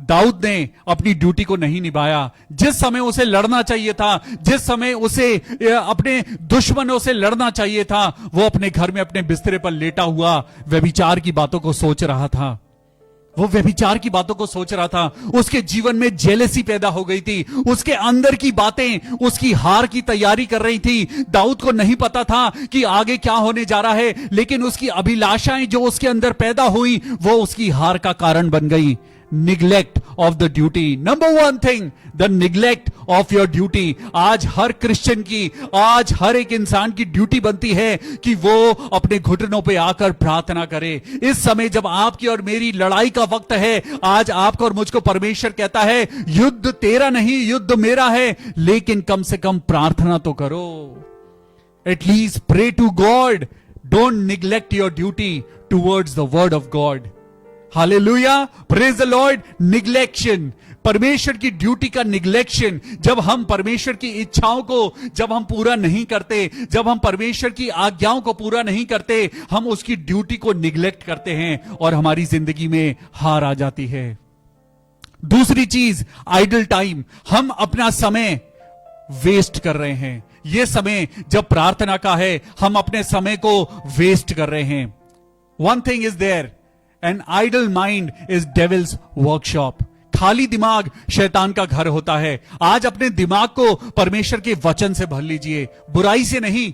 दाऊद ने अपनी ड्यूटी को नहीं निभाया। जिस समय उसे लड़ना चाहिए था, जिस समय उसे अपने दुश्मनों से लड़ना चाहिए था, वो अपने घर में अपने बिस्तरे पर लेटा हुआ व्यभिचार की बातों को सोच रहा था। वो व्यभिचार की बातों को सोच रहा था। उसके जीवन में जेलसी पैदा हो गई थी। उसके अंदर की बातें उसकी हार की तैयारी कर रही थी। दाऊद को नहीं पता था कि आगे क्या होने जा रहा है, लेकिन उसकी अभिलाषाएं जो उसके अंदर पैदा हुई वो उसकी हार का कारण बन गई। Neglect of the duty, number one thing, the neglect of your duty. आज हर क्रिश्चियन की, आज हर एक इंसान की ड्यूटी बनती है कि वो अपने घुटनों पे आकर प्रार्थना करे। इस समय जब आपकी और मेरी लड़ाई का वक्त है, आज आपको और मुझको परमेश्वर कहता है, युद्ध तेरा नहीं, युद्ध मेरा है, लेकिन कम से कम प्रार्थना तो करो। At least pray to God, don't neglect your duty towards the word of God. Hallelujah, praise the Lord. Neglection, परमेश्वर की ड्यूटी का निग्लेक्शन, जब हम परमेश्वर की इच्छाओं को जब हम पूरा नहीं करते, जब हम परमेश्वर की आज्ञाओं को पूरा नहीं करते, हम उसकी ड्यूटी को निग्लेक्ट करते हैं और हमारी जिंदगी में हार आ जाती है। दूसरी चीज, आइडल टाइम, हम अपना समय वेस्ट कर रहे हैं। यह समय जब प्रार्थना का है, हम अपने समय को वेस्ट कर रहे हैं। One thing is there, an idle mind is devil's workshop. खाली दिमाग शैतान का घर होता है। आज अपने दिमाग को परमेश्वर के वचन से भर लीजिए, बुराई से नहीं।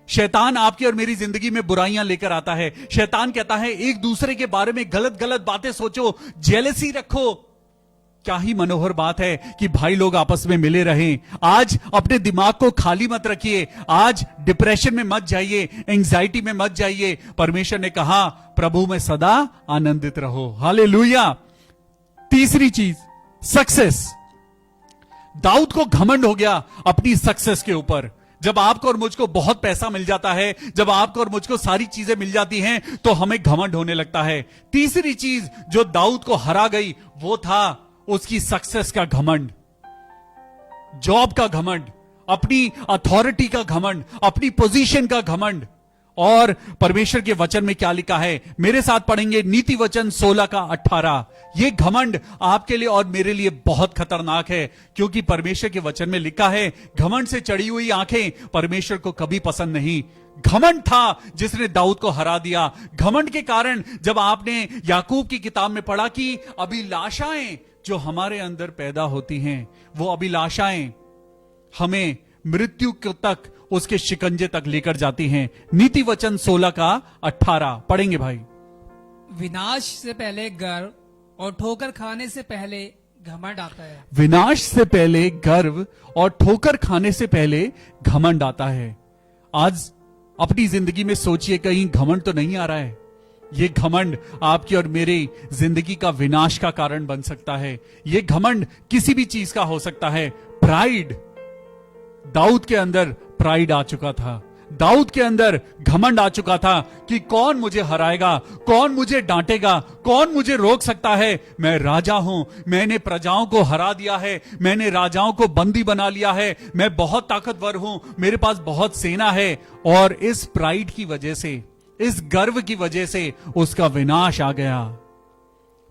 शैतान आपकी और मेरी जिंदगी में बुराइयां लेकर आता है। शैतान कहता है एक दूसरे के बारे में गलत गलत बातें सोचो, जेलसी रखो। क्या ही मनोहर बात है कि भाई लोग आपस में मिले रहें। आज अपने दिमाग को खाली मत रखिए। आज डिप्रेशन में मत जाइए, एंजाइटी में मत जाइए। परमेश्वर ने कहा, प्रभु में सदा आनंदित रहो। हालेलुया। तीसरी चीज, सक्सेस। दाऊद को घमंड हो गया अपनी सक्सेस के ऊपर। जब आपको और मुझको बहुत पैसा मिल जाता है, जब आपको और मुझको सारी चीजें मिल जाती हैं, तो हमें घमंड होने लगता है। तीसरी चीज जो दाऊद को हरा गई वो था उसकी सक्सेस का घमंड, जॉब का घमंड, अपनी अथॉरिटी का घमंड, अपनी पोजीशन का घमंड। और परमेश्वर के वचन में क्या लिखा है, मेरे साथ पढ़ेंगे नीति वचन 16 का 18। यह घमंड आपके लिए और मेरे लिए बहुत खतरनाक है, क्योंकि परमेश्वर के वचन में लिखा है, घमंड से चढ़ी हुई आंखें परमेश्वर को कभी पसंद नहीं। घमंड था जिसने दाऊद को हरा दिया। घमंड के कारण जब आपने याकूब की किताब में पढ़ा कि अभिलाषाएं जो हमारे अंदर पैदा होती हैं, वो अभिलाषाएं हमें मृत्यु तक, उसके शिकंजे तक लेकर जाती हैं। नीति वचन 16 का 18 पढ़ेंगे भाई। विनाश से पहले गर्व और ठोकर खाने से पहले घमंड आता है। विनाश से पहले गर्व और ठोकर खाने से पहले घमंड आता है। आज अपनी जिंदगी में सोचिए, कहीं घमंड तो नहीं आ रहा है? ये घमंड आपकी और मेरी जिंदगी का विनाश का कारण बन सकता है। ये घमंड किसी भी चीज का हो सकता है। प्राइड, दाऊद के अंदर प्राइड आ चुका था। दाऊद के अंदर घमंड आ चुका था कि कौन मुझे हराएगा, कौन मुझे डांटेगा, कौन मुझे रोक सकता है। मैं राजा हूं, मैंने प्रजाओं को हरा दिया है, मैंने राजाओं को बंदी बना लिया है, मैं बहुत ताकतवर हूं, मेरे पास बहुत सेना है। और इस प्राइड की वजह से, इस गर्व की वजह से उसका विनाश आ गया।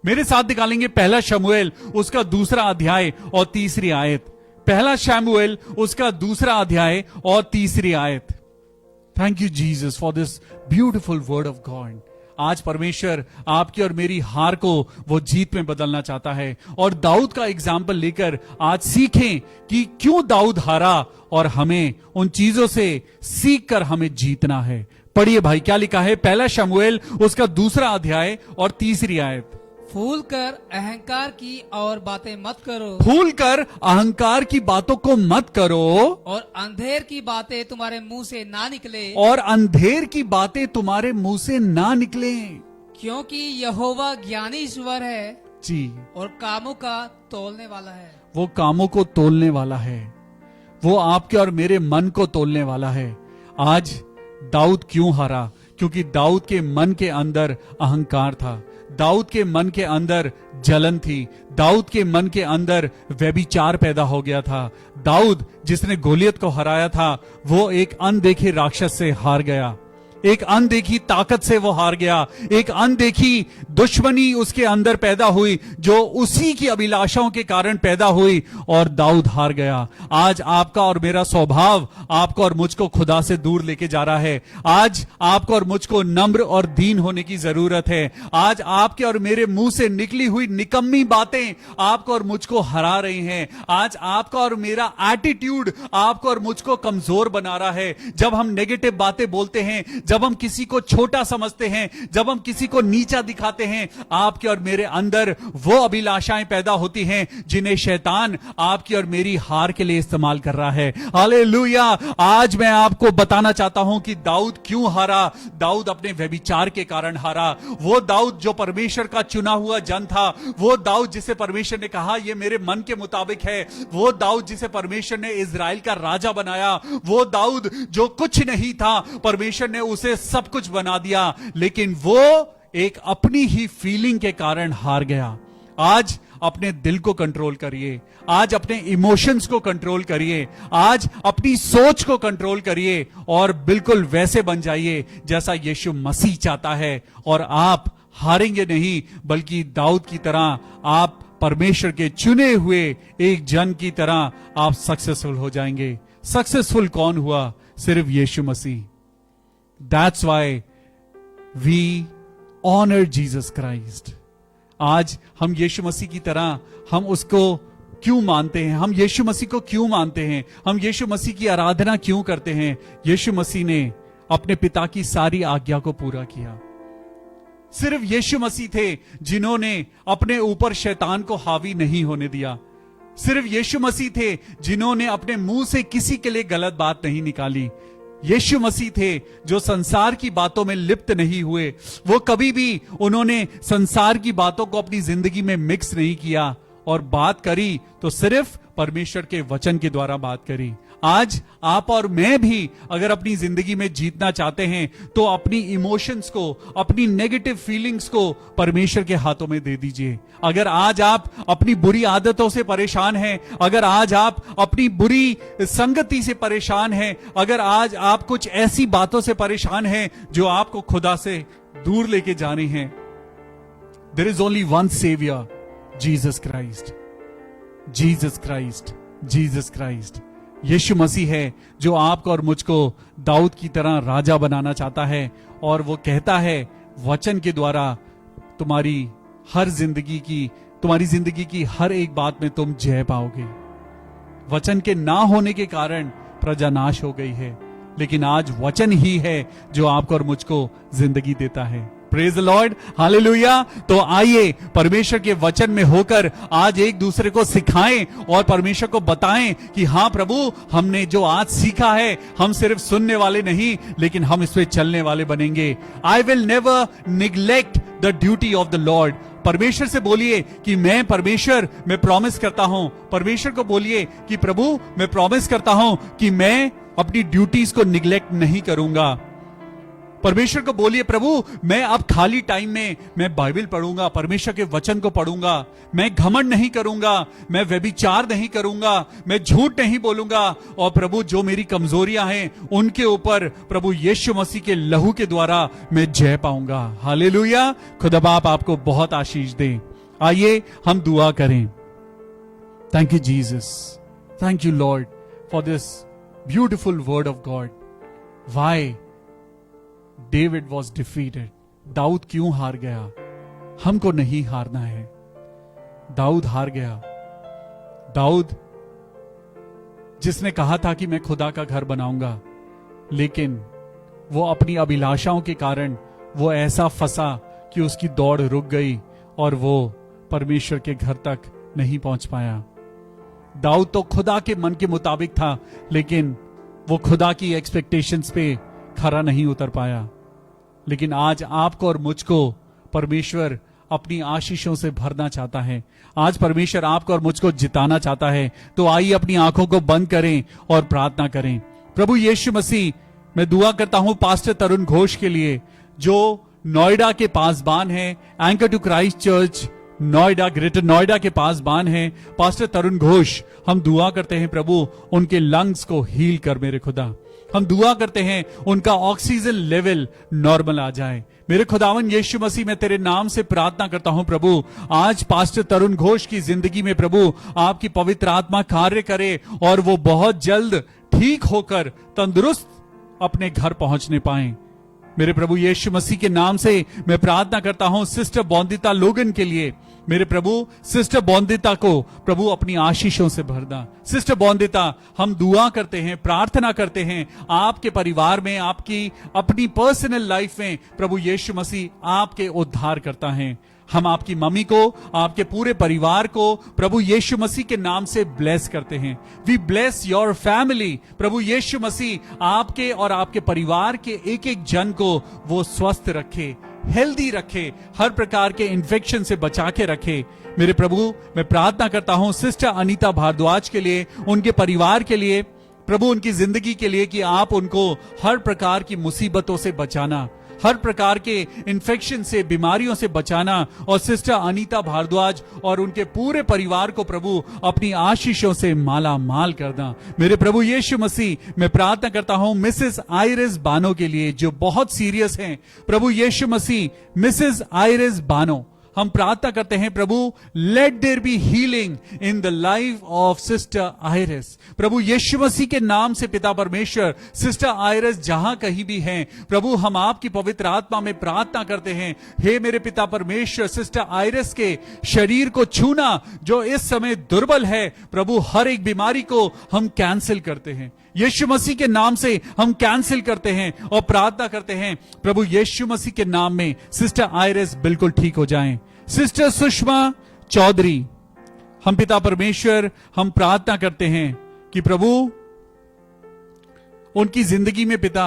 मेरे साथ निकालेंगे पहला शमूएल उसका 2 अध्याय और 3 आयत। पहला शमूएल उसका 2 अध्याय और 3 आयत। Thank you Jesus for this beautiful word of God. आज परमेश्वर आपकी और मेरी हार को वो जीत में बदलना चाहता है, और दाऊद का एग्जाम्पल लेकर आज सीखें कि क्यों दाऊद हारा, और हमें उन चीजों से सीख कर हमें जीतना है। पढ़िए भाई, क्या लिखा है? पहला शमूएल उसका 2 अध्याय और 3 आयत। फूल कर अहंकार की और बातें मत करो, फूल कर अहंकार की बातों को मत करो, और अंधेर की बातें तुम्हारे मुंह से ना निकले, और अंधेर की बातें तुम्हारे मुंह से ना निकले, क्योंकि यहोवा ज्ञानी ईश्वर है जी, और कामों का तोलने वाला है। वो कामों को तोलने वाला है, वो आपके और मेरे मन को तोलने वाला है। आज दाऊद क्यों हारा? क्योंकि दाऊद के मन के अंदर अहंकार था, दाऊद के मन के अंदर जलन थी, दाऊद के मन के अंदर व्यभिचार पैदा हो गया था। दाऊद जिसने गोलियत को हराया था, वो एक अनदेखे राक्षस से हार गया, एक अनदेखी ताकत से वो हार गया, एक अनदेखी दुश्मनी उसके अंदर पैदा हुई जो उसी की अभिलाषाओं के कारण पैदा हुई, और दाऊद हार गया। आज आपका और मेरा स्वभाव आपको और मुझको खुदा से दूर लेके जा रहा है। आज आपको और मुझको नम्र और दीन होने की जरूरत है। आज आपके और मेरे मुंह से निकली हुई निकम्मी बातें आपको और मुझको हरा रही हैं। आज आपका और मेरा एटीट्यूड आपको और मुझको कमजोर बना रहा है। जब हम नेगेटिव बातें बोलते हैं, जब हम किसी को छोटा समझते हैं, जब हम किसी को नीचा दिखाते हैं, आपके और मेरे अंदर वो अभिलाषाएं पैदा होती हैं जिन्हें शैतान आपकी और मेरी हार के लिए इस्तेमाल कर रहा है। हालेलुया। आज मैं आपको बताना चाहता हूं कि दाऊद क्यों हारा। दाऊद अपने व्यभिचार के कारण हारा। वो दाऊद जो परमेश्वर का चुना हुआ जन था, वो दाऊद जिसे परमेश्वर ने कहा ये मेरे मन के मुताबिक है, वो दाऊद जिसे परमेश्वर ने इजराइल का राजा बनाया, वो दाऊद जो कुछ नहीं था, परमेश्वर ने उसे सब कुछ बना दिया, लेकिन वो एक अपनी ही फीलिंग के कारण हार गया। आज अपने दिल को कंट्रोल करिए, आज अपने इमोशंस को कंट्रोल करिए, आज अपनी सोच को कंट्रोल करिए, और बिल्कुल वैसे बन जाइए जैसा यीशु मसीह चाहता है। और आप हारेंगे नहीं, बल्कि दाऊद की तरह आप परमेश्वर के चुने हुए एक जन की तरह आप सक्सेसफुल हो जाएंगे। सक्सेसफुल कौन हुआ? सिर्फ यीशु मसीह। That's why we honor Jesus Christ. आज हम यीशु मसीह की तरह हम उसको क्यों मानते हैं? हम यीशु मसीह को क्यों मानते हैं? हम यीशु मसीह की आराधना क्यों करते हैं? यीशु मसीह ने अपने पिता की सारी आज्ञा को पूरा किया। सिर्फ यीशु मसीह थे जिन्होंने अपने ऊपर शैतान को हावी नहीं होने दिया। सिर्फ यीशु मसीह थे जिन्होंने अपने मुंह से किसी के लिए गलत बात नहीं निकाली। यीशु मसीह थे जो संसार की बातों में लिप्त नहीं हुए। वो कभी भी उन्होंने संसार की बातों को अपनी जिंदगी में मिक्स नहीं किया, और बात करी तो सिर्फ परमेश्वर के वचन के द्वारा बात करी। आज आप और मैं भी अगर अपनी जिंदगी में जीतना चाहते हैं तो अपनी इमोशंस को, अपनी नेगेटिव फीलिंग्स को परमेश्वर के हाथों में दे दीजिए। अगर आज आप अपनी बुरी आदतों से परेशान हैं, अगर आज आप अपनी बुरी संगति से परेशान हैं, अगर आज आप कुछ ऐसी बातों से परेशान हैं जो आपको खुदा से दूर लेके जानी हैं, there is only one saviour, Jesus Christ. Jesus Christ, Jesus Christ. Yeshu Masih है जो आपको और मुझको दाऊद की तरह राजा बनाना चाहता है, और वो कहता है वचन के द्वारा तुम्हारी जिंदगी की हर एक बात में तुम जय पाओगे। वचन के ना होने के कारण प्रजा नाश हो गई है, लेकिन आज वचन ही है जो आपको और मुझको जिंदगी देता है। Praise the Lord, hallelujah. तो आइए परमेश्वर के वचन में होकर आज एक दूसरे को सिखाएं और परमेश्वर को बताएं कि हाँ प्रभु, हमने जो आज सीखा है हम सिर्फ सुनने वाले नहीं, लेकिन हम इस पे चलने वाले बनेंगे। I will never neglect the duty of the Lord. परमेश्वर से बोलिए कि मैं परमेश्वर, मैं प्रॉमिस करता हूं। परमेश्वर को बोलिए कि प्रभु, मैं प्रॉमिस करता हूं कि मैं अपनी ड्यूटीज को निग्लेक्ट नहीं करूंगा। परमेश्वर को बोलिए, प्रभु मैं अब खाली टाइम में मैं बाइबल पढ़ूंगा, परमेश्वर के वचन को पढ़ूंगा, मैं घमंड नहीं करूंगा, मैं व्यभिचार नहीं करूंगा, मैं झूठ नहीं बोलूंगा, और प्रभु जो मेरी कमजोरियां हैं उनके ऊपर प्रभु यीशु मसीह के लहू के द्वारा मैं जय पाऊंगा। हालेलुया। खुदा बाप आपको बहुत आशीष दे। आइए हम दुआ करें। Thank you Jesus, thank you Lord for this beautiful word of God. Why David was defeated, दाऊद क्यों हार गया? हमको नहीं हारना है। दाऊद हार गया। दाऊद जिसने कहा था कि मैं खुदा का घर बनाऊंगा, लेकिन वो अपनी अभिलाषाओं के कारण वो ऐसा फंसा कि उसकी दौड़ रुक गई और वो परमेश्वर के घर तक नहीं पहुंच पाया। दाऊद तो खुदा के मन के मुताबिक था, लेकिन वो खुदा की एक्सपेक्टेशंस पे खरा नहीं उतर पाया। लेकिन आज आपको और मुझको परमेश्वर अपनी आशीषों से भरना चाहता है। आज परमेश्वर आपको और मुझको जिताना चाहता है। तो आइए अपनी आंखों को बंद करें और प्रार्थना करें। प्रभु यीशु मसीह, मैं दुआ करता हूं पास्टर तरुण घोष के लिए, जो नोएडा के पासबान है, anchor to Christ Church Noida, Greater Noida के पासबान है पास्टर तरुण घोष। हम दुआ करते हैं प्रभु उनके लंग्स को हील कर मेरे खुदा। हम दुआ करते हैं उनका ऑक्सीजन लेवल नॉर्मल आ जाए। मेरे खुदावन यीशु मसीह, मैं तेरे नाम से प्रार्थना करता हूं प्रभु, आज पास्टर तरुण घोष की जिंदगी में प्रभु आपकी पवित्र आत्मा कार्य करे और वो बहुत जल्द ठीक होकर तंदुरुस्त अपने घर पहुंचने पाए। मेरे प्रभु यीशु मसीह के नाम से मैं प्रार्थना करता हूं सिस्टर बॉन्दिता लोगन के लिए। मेरे प्रभु सिस्टर बॉन्दिता को प्रभु अपनी आशीषों से भरना। सिस्टर बॉन्दिता, हम दुआ करते हैं, प्रार्थना करते हैं आपके परिवार में, आपकी अपनी पर्सनल लाइफ में प्रभु यीशु मसीह आपके उद्धार करता है। हम आपकी मम्मी को, आपके पूरे परिवार को प्रभु यीशु मसीह के नाम से ब्लेस करते हैं। We bless your family. प्रभु यीशु मसीह आपके और आपके परिवार के एक एक जन को वो स्वस्थ रखे, हेल्दी रखे, हर प्रकार के इन्फेक्शन से बचा के रखे। मेरे प्रभु, मैं प्रार्थना करता हूं सिस्टर अनीता भारद्वाज के लिए, उनके परिवार के लिए, प्रभु उनकी जिंदगी के लिए, कि आप उनको हर प्रकार की मुसीबतों से बचाना, हर प्रकार के इन्फेक्शन से, बीमारियों से बचाना, और सिस्टर अनीता भारद्वाज और उनके पूरे परिवार को प्रभु अपनी आशीषों से माला माल करना। मेरे प्रभु यीशु मसीह, मैं प्रार्थना करता हूं मिसेस आयरिस बानो के लिए, जो बहुत सीरियस हैं। प्रभु यीशु मसीह, मिसेस आयरिस बानो, हम प्रार्थना करते हैं प्रभु, let there be healing in the life of sister Iris. प्रभु यीशु मसीह के नाम से पिता परमेश्वर, सिस्टर आयरिस जहां कहीं भी हैं प्रभु, हम आपकी पवित्र आत्मा में प्रार्थना करते हैं। हे मेरे पिता परमेश्वर, सिस्टर आयरिस के शरीर को छूना जो इस समय दुर्बल है प्रभु, हर एक बीमारी को हम कैंसिल करते हैं यीशु मसीह के नाम से। हम कैंसिल करते हैं और प्रार्थना करते हैं प्रभु यीशु मसीह के नाम में सिस्टर आयरिस बिल्कुल ठीक हो जाएं। सिस्टर सुषमा चौधरी, हम पिता परमेश्वर, हम प्रार्थना करते हैं कि प्रभु उनकी जिंदगी में पिता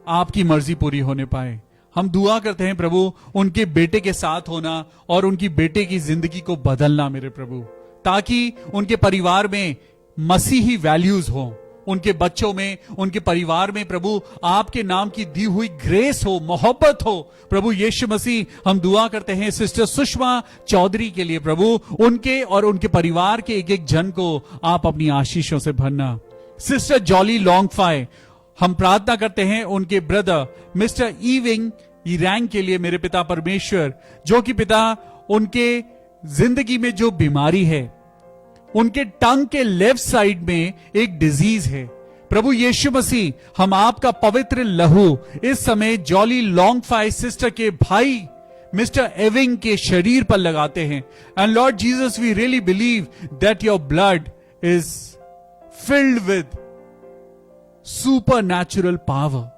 आपकी मर्जी पूरी होने पाए। हम दुआ करते हैं प्रभु उनके बेटे के साथ होना और उनकी बेटे की जिंदगी को बदलना मेरे प्रभु, ताकि उनके परिवार में मसीही वैल्यूज हो, उनके बच्चों में, उनके परिवार में प्रभु आपके नाम की दी हुई ग्रेस हो, मोहब्बत हो। प्रभु यीशु मसीह, हम दुआ करते हैं सिस्टर सुषमा चौधरी के लिए प्रभु, उनके और उनके परिवार के एक एक जन को आप अपनी आशीषों से भरना। सिस्टर जॉली लॉन्गफाई, हम प्रार्थना करते हैं उनके ब्रदर मिस्टर ईविंग ईरैंग के लिए मेरे पिता परमेश्वर, जो कि पिता उनके जिंदगी में जो बीमारी है, उनके टंग के लेफ्ट साइड में एक डिजीज है प्रभु यीशु मसीह, हम आपका पवित्र लहू इस समय जॉली लॉन्गफाई सिस्टर के भाई मिस्टर एविंग के शरीर पर लगाते हैं। And Lord Jesus, we really believe that your blood is filled with supernatural power.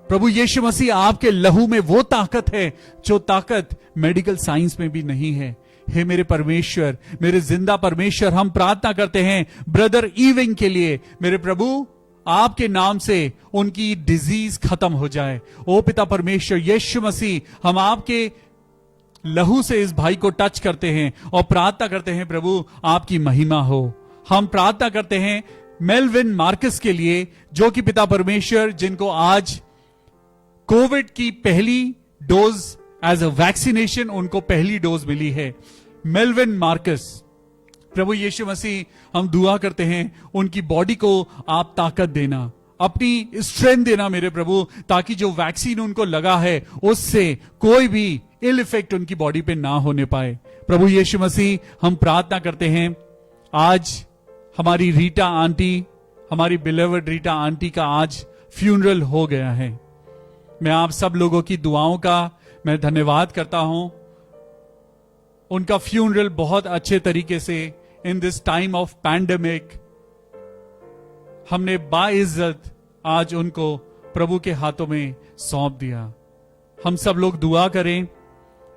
प्रभु यीशु मसीह, आपके लहू में वो ताकत है जो ताकत मेडिकल साइंस में भी नहीं है। हे मेरे परमेश्वर, मेरे जिंदा परमेश्वर, हम प्रार्थना करते हैं ब्रदर ईविंग के लिए मेरे प्रभु, आपके नाम से उनकी डिजीज खत्म हो जाए। ओ पिता परमेश्वर यीशु मसीह, हम आपके लहू से इस भाई को टच करते हैं और प्रार्थना करते हैं प्रभु आपकी महिमा हो। हम प्रार्थना करते हैं मेलविन मार्कस के लिए, जो कि पिता परमेश्वर जिनको आज कोविड की पहली डोज एज अ वैक्सीनेशन उनको पहली डोज मिली है। मेलविन मार्कस, प्रभु यीशु मसीह हम दुआ करते हैं उनकी बॉडी को आप ताकत देना, अपनी स्ट्रेंथ देना मेरे प्रभु, ताकि जो वैक्सीन उनको लगा है उससे कोई भी इल इफेक्ट उनकी बॉडी पे ना होने पाए। प्रभु यीशु मसीह हम प्रार्थना करते हैं, आज हमारी रीटा आंटी, हमारी बिलीवर्ड रीटा आंटी का आज फ्यूनरल हो गया है। मैं आप सब लोगों की दुआओं का मैं धन्यवाद करता हूं। उनका फ्यूनरल बहुत अच्छे तरीके से in this time of pandemic हमने बाइज्जत आज उनको प्रभु के हाथों में सौंप दिया। हम सब लोग दुआ करें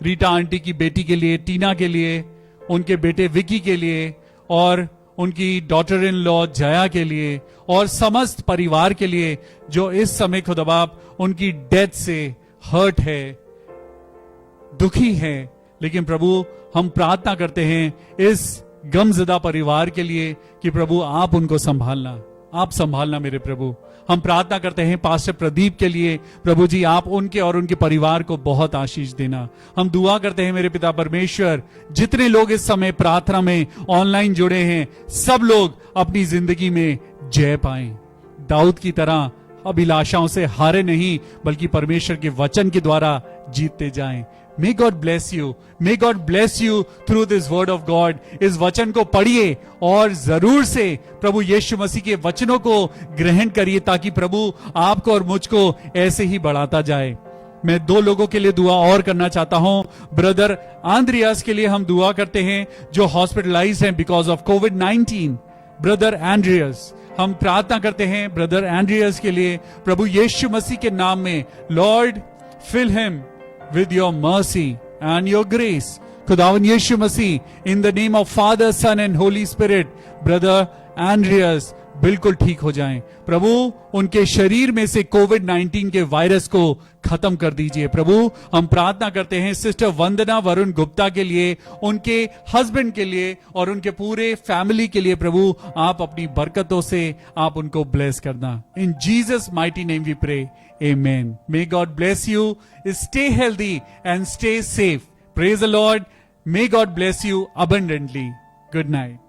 रीटा आंटी की बेटी के लिए, टीना के लिए, उनके बेटे विकी के लिए और उनकी डॉटर इन लॉ जया के लिए और समस्त परिवार के लिए जो इस समय खुदाबाप उनकी डेथ से हर्ट है, दुखी है। लेकिन प्रभु हम प्रार्थना करते हैं इस गमज़दा परिवार के लिए कि प्रभु आप उनको संभालना, आप संभालना मेरे प्रभु। हम प्रार्थना करते हैं पास्टर प्रदीप के लिए, प्रभु जी आप उनके और उनके परिवार को बहुत आशीष देना। हम दुआ करते हैं मेरे पिता परमेश्वर, जितने लोग इस समय प्रार्थना में ऑनलाइन जुड़े हैं, सब लोग अपनी जिंदगी में जय पाएं, दाऊद की तरह अभिलाषाओं से हारे नहीं बल्कि परमेश्वर के वचन के द्वारा जीतते जाएं। May God bless you. May God bless you through this word of God. इस वचन को पढ़िए और जरूर से प्रभु यीशु मसीह के वचनों को ग्रहण करिए ताकि प्रभु आपको और मुझको ऐसे ही बढ़ाता जाए। मैं दो लोगों के लिए दुआ और करना चाहता हूं। ब्रदर आंद्रियास के लिए हम दुआ करते हैं जो हॉस्पिटलाइज हैं because of covid. Brother Andreas, हम प्रार्थना करते हैं ब्रदर एंड्रियस के लिए प्रभु यीशु मसीह के नाम में। Lord fill him with your mercy and your grace. खुदावन यीशु मसीह, in the name of Father, Son and Holy Spirit, brother Andreas बिल्कुल ठीक हो जाएं। प्रभु उनके शरीर में से कोविड-19 के वायरस को खत्म कर दीजिए। प्रभु हम प्रार्थना करते हैं सिस्टर वंदना वरुण गुप्ता के लिए, उनके हस्बैंड के लिए और उनके पूरे फैमिली के लिए। प्रभु आप अपनी बरकतों से आप उनको ब्लेस करना। In Jesus mighty name we pray, amen. May God bless you, stay healthy and stay safe. Praise the Lord. May God bless you abundantly. Good night.